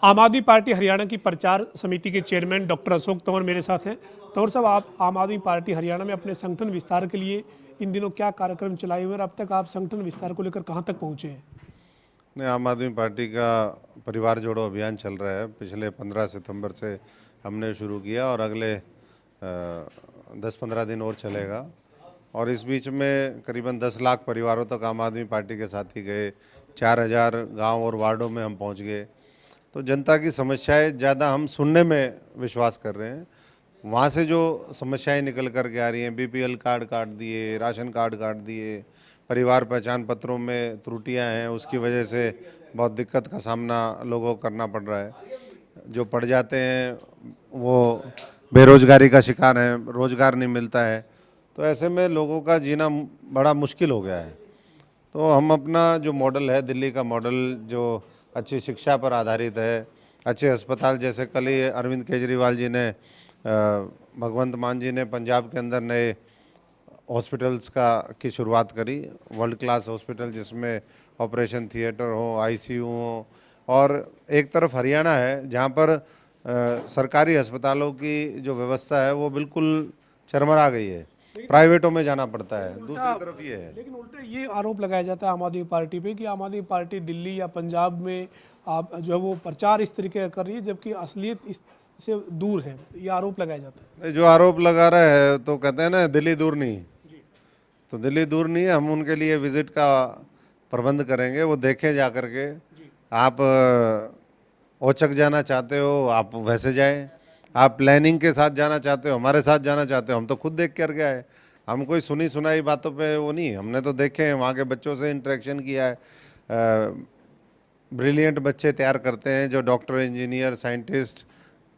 आम आदमी पार्टी हरियाणा की प्रचार समिति के चेयरमैन डॉक्टर अशोक तंवर मेरे साथ हैं। तंवर साहब, आप आम आदमी पार्टी हरियाणा में अपने संगठन विस्तार के लिए इन दिनों क्या कार्यक्रम चलाए हुए हैं और अब तक आप संगठन विस्तार को लेकर कहां तक पहुंचे हैं? नहीं, आम आदमी पार्टी का परिवार जोड़ो अभियान चल रहा है। पिछले 15 सितंबर से हमने शुरू किया और अगले 10-15 दिन और चलेगा। और इस बीच में करीबन 10 लाख परिवारों तक आम आदमी पार्टी के साथी गए। 4000 गांव और वार्डों में हम पहुंच गए। तो जनता की समस्याएं ज़्यादा हम सुनने में विश्वास कर रहे हैं। वहाँ से जो समस्याएं निकल कर के आ रही हैं, बीपीएल कार्ड काट दिए, राशन कार्ड काट दिए, परिवार पहचान पत्रों में त्रुटियां हैं, उसकी वजह से बहुत दिक्कत का सामना लोगों को करना पड़ रहा है। जो पड़ जाते हैं वो बेरोजगारी का शिकार हैं, रोजगार नहीं मिलता है। तो ऐसे में लोगों का जीना बड़ा मुश्किल हो गया है। तो हम अपना जो मॉडल है, दिल्ली का मॉडल, जो अच्छी शिक्षा पर आधारित है, अच्छे अस्पताल, जैसे कल ही अरविंद केजरीवाल जी ने, भगवंत मान जी ने पंजाब के अंदर नए हॉस्पिटल्स की शुरुआत करी। वर्ल्ड क्लास हॉस्पिटल जिसमें ऑपरेशन थिएटर हो, आईसीयू हो। और एक तरफ हरियाणा है जहाँ पर सरकारी अस्पतालों की जो व्यवस्था है वो बिल्कुल चरमरा गई है, प्राइवेटों में जाना पड़ता है। दूसरी तरफ ये है, लेकिन उल्टा ये आरोप लगाया जाता है आम आदमी पार्टी पे कि आम आदमी पार्टी दिल्ली या पंजाब में आप जो है वो प्रचार इस तरीके का कर रही है, जबकि असलियत इससे दूर है। ये आरोप लगाया जाता है। जो आरोप लगा रहा है तो कहते हैं ना, दिल्ली दूर नहीं। तो दिल्ली दूर नहीं है, हम उनके लिए विजिट का प्रबंध करेंगे, वो देखें जा कर के। आप औचक जाना चाहते हो, आप वैसे जाएं। आप प्लानिंग के साथ जाना चाहते हो, हमारे साथ जाना चाहते हो, हम तो खुद देख कर के आए। हम कोई सुनी सुनाई बातों पे वो नहीं, हमने तो देखे हैं, वहाँ के बच्चों से इंटरेक्शन किया है। ब्रिलियंट बच्चे तैयार करते हैं जो डॉक्टर, इंजीनियर, साइंटिस्ट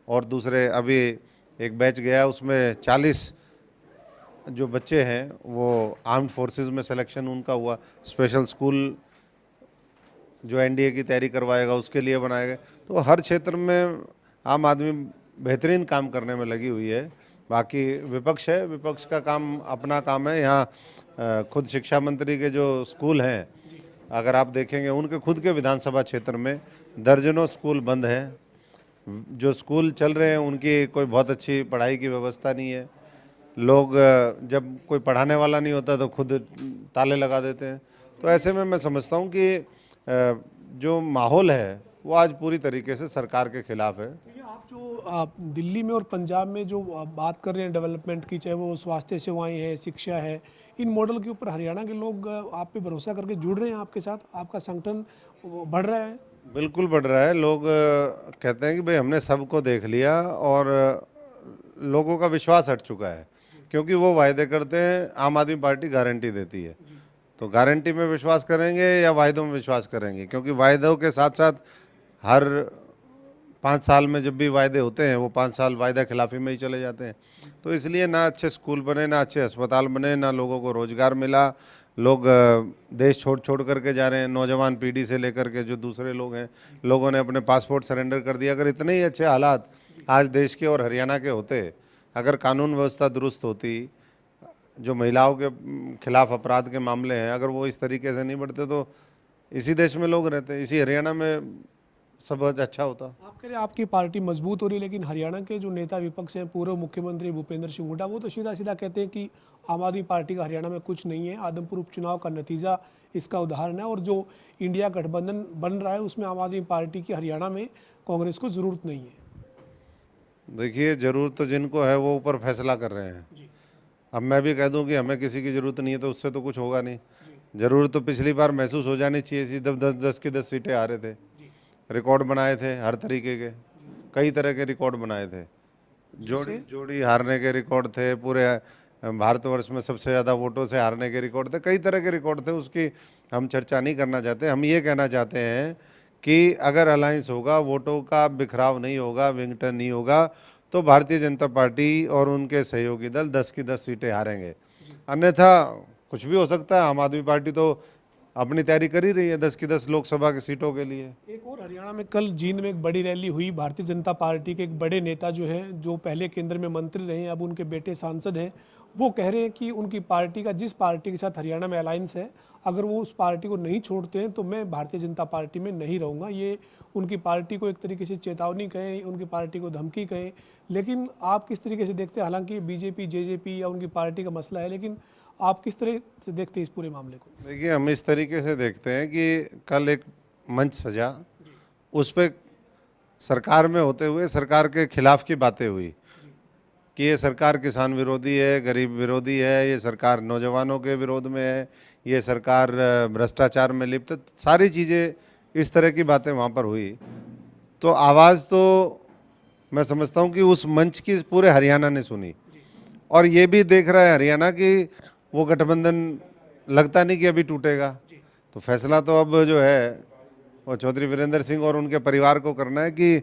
और दूसरे। अभी एक बैच गया, उसमें 40 जो बच्चे हैं वो आर्म्ड फोर्सेस में सिलेक्शन उनका हुआ। स्पेशल स्कूल जो एनडीए की तैयारी करवाएगा उसके लिए बनाए गए। तो हर क्षेत्र में आम आदमी बेहतरीन काम करने में लगी हुई है। बाकी विपक्ष है, विपक्ष का काम अपना काम है। यहाँ खुद शिक्षा मंत्री के जो स्कूल हैं, अगर आप देखेंगे उनके खुद के विधानसभा क्षेत्र में दर्जनों स्कूल बंद हैं। जो स्कूल चल रहे हैं उनकी कोई बहुत अच्छी पढ़ाई की व्यवस्था नहीं है। लोग जब कोई पढ़ाने वाला नहीं होता तो खुद ताले लगा देते हैं। तो ऐसे में मैं समझता हूँ कि जो माहौल है वो आज पूरी तरीके से सरकार के खिलाफ है। तो ये आप दिल्ली में और पंजाब में जो बात कर रहे हैं डेवलपमेंट की, चाहे वो स्वास्थ्य सेवाएं हैं, शिक्षा है, इन मॉडल के ऊपर हरियाणा के लोग आप पे भरोसा करके जुड़ रहे हैं आपके साथ? आपका संगठन बढ़ रहा है? बिल्कुल बढ़ रहा है। लोग कहते हैं कि भाई हमने सबको देख लिया और लोगों का विश्वास हट चुका है, क्योंकि वो वायदे करते हैं, आम आदमी पार्टी गारंटी देती है। तो गारंटी में विश्वास करेंगे या वायदों में विश्वास करेंगे? क्योंकि वायदों के साथ साथ हर 5 साल में जब भी वायदे होते हैं वो 5 साल वायदा खिलाफी में ही चले जाते हैं। तो इसलिए ना अच्छे स्कूल बने, ना अच्छे अस्पताल बने, ना लोगों को रोजगार मिला। लोग देश छोड़ छोड़ करके जा रहे हैं, नौजवान पीढ़ी से लेकर के जो दूसरे लोग हैं, लोगों ने अपने पासपोर्ट सरेंडर कर दिया। अगर इतने ही अच्छे हालात आज देश के और हरियाणा के होते, अगर कानून व्यवस्था दुरुस्त होती, जो महिलाओं के खिलाफ अपराध के मामले हैं, अगर वो इस तरीके से नहीं बढ़ते तो इसी देश में लोग रहते, इसी हरियाणा में सब अच्छा होता। आप कह रहे हैं आपकी पार्टी मजबूत हो रही है, लेकिन हरियाणा के जो नेता विपक्ष हैं, पूर्व मुख्यमंत्री भूपेंद्र सिंह हुड्डा, वो तो सीधा सीधा कहते हैं कि आम आदमी पार्टी का हरियाणा में कुछ नहीं है। आदमपुर उपचुनाव का नतीजा इसका उदाहरण है, और जो इंडिया गठबंधन बन रहा है उसमें आम आदमी पार्टी की हरियाणा में कांग्रेस को जरूरत नहीं है। देखिए, जरूरत तो जिनको है वो ऊपर फैसला कर रहे हैं। अब मैं भी कह दूं कि हमें किसी की जरूरत नहीं है तो उससे तो कुछ होगा नहीं। जरूरत तो पिछली बार महसूस हो जानी चाहिए थी, जब 10-10 की 10 सीटें आ रहे थे। रिकॉर्ड बनाए थे हर तरीके के, कई तरह के रिकॉर्ड बनाए थे। जोड़ी जोड़ी हारने के रिकॉर्ड थे, पूरे भारतवर्ष में सबसे ज़्यादा वोटों से हारने के रिकॉर्ड थे, कई तरह के रिकॉर्ड थे। उसकी हम चर्चा नहीं करना चाहते। हम ये कहना चाहते हैं कि अगर अलायंस होगा, वोटों का बिखराव नहीं होगा, विंगटन नहीं होगा, तो भारतीय जनता पार्टी और उनके सहयोगी दल 10 की 10 सीटें हारेंगे। अन्यथा कुछ भी हो सकता है। आम आदमी पार्टी तो अपनी तैयारी कर ही रही है 10 की 10 लोकसभा की सीटों के लिए। एक और हरियाणा में कल जींद में एक बड़ी रैली हुई। भारतीय जनता पार्टी के एक बड़े नेता जो हैं, जो पहले केंद्र में मंत्री रहे हैं, अब उनके बेटे सांसद हैं, वो कह रहे हैं कि उनकी पार्टी का जिस पार्टी के साथ हरियाणा में अलायंस है, अगर वो उस पार्टी को नहीं छोड़ते हैं तो मैं भारतीय जनता पार्टी में नहीं रहूँगा। ये उनकी पार्टी को एक तरीके से चेतावनी कहें, उनकी पार्टी को धमकी कहें। लेकिन आप किस तरीके से देखते हैं, हालांकि बीजेपी जेजेपी या उनकी पार्टी का मसला है, लेकिन आप किस तरह से देखते हैं इस पूरे मामले को? देखिए, हम इस तरीके से देखते हैं कि कल एक मंच सजा, उस पर सरकार में होते हुए सरकार के खिलाफ की बातें हुई कि ये सरकार किसान विरोधी है, गरीब विरोधी है, ये सरकार नौजवानों के विरोध में है, ये सरकार भ्रष्टाचार में लिप्त है। सारी चीज़ें इस तरह की बातें वहाँ पर हुई। तो आवाज़ तो मैं समझता हूँ कि उस मंच की पूरे हरियाणा ने सुनी, और ये भी देख रहा है हरियाणा कि वो गठबंधन लगता नहीं कि अभी टूटेगा। तो फैसला तो अब जो है वो चौधरी वीरेंद्र सिंह और उनके परिवार को करना है कि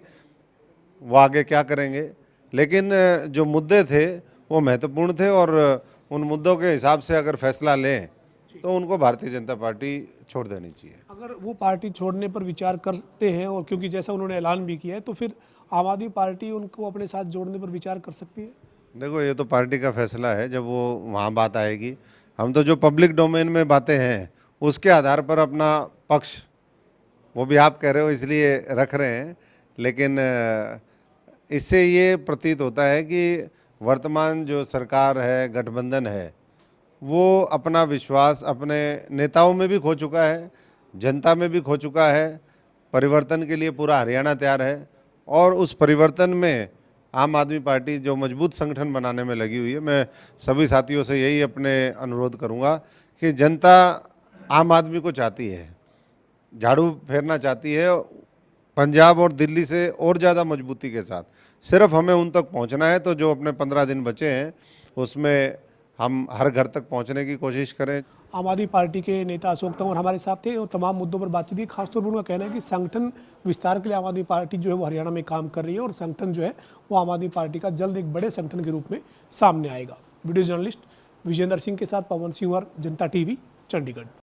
वो आगे क्या करेंगे। लेकिन जो मुद्दे थे वो महत्वपूर्ण थे, और उन मुद्दों के हिसाब से अगर फैसला लें तो उनको भारतीय जनता पार्टी छोड़ देनी चाहिए। अगर वो पार्टी छोड़ने पर विचार करते हैं, और क्योंकि जैसा उन्होंने ऐलान भी किया है, तो फिर आम आदमी पार्टी उनको अपने साथ जोड़ने पर विचार कर सकती है? देखो, ये तो पार्टी का फैसला है, जब वो वहाँ बात आएगी। हम तो जो पब्लिक डोमेन में बातें हैं उसके आधार पर अपना पक्ष, वो भी आप कह रहे हो इसलिए रख रहे हैं, लेकिन इससे ये प्रतीत होता है कि वर्तमान जो सरकार है, गठबंधन है, वो अपना विश्वास अपने नेताओं में भी खो चुका है, जनता में भी खो चुका है। परिवर्तन के लिए पूरा हरियाणा तैयार है, और उस परिवर्तन में आम आदमी पार्टी जो मजबूत संगठन बनाने में लगी हुई है। मैं सभी साथियों से यही अपने अनुरोध करूंगा कि जनता आम आदमी को चाहती है, झाड़ू फेरना चाहती है पंजाब और दिल्ली से और ज़्यादा मजबूती के साथ। सिर्फ हमें उन तक पहुंचना है। तो जो अपने 15 दिन बचे हैं उसमें हम हर घर तक पहुंचने की कोशिश करें। आम आदमी पार्टी के नेता अशोक तंवर हमारे साथ थे और तमाम मुद्दों पर बातचीत की। खासतौर पर उनका कहना है कि संगठन विस्तार के लिए आम आदमी पार्टी जो है वो हरियाणा में काम कर रही है, और संगठन जो है वो आम आदमी पार्टी का जल्द एक बड़े संगठन के रूप में सामने आएगा। वीडियो जर्नलिस्ट विजेंद्र सिंह के साथ पवन सिंह, जनता टीवी, चंडीगढ़।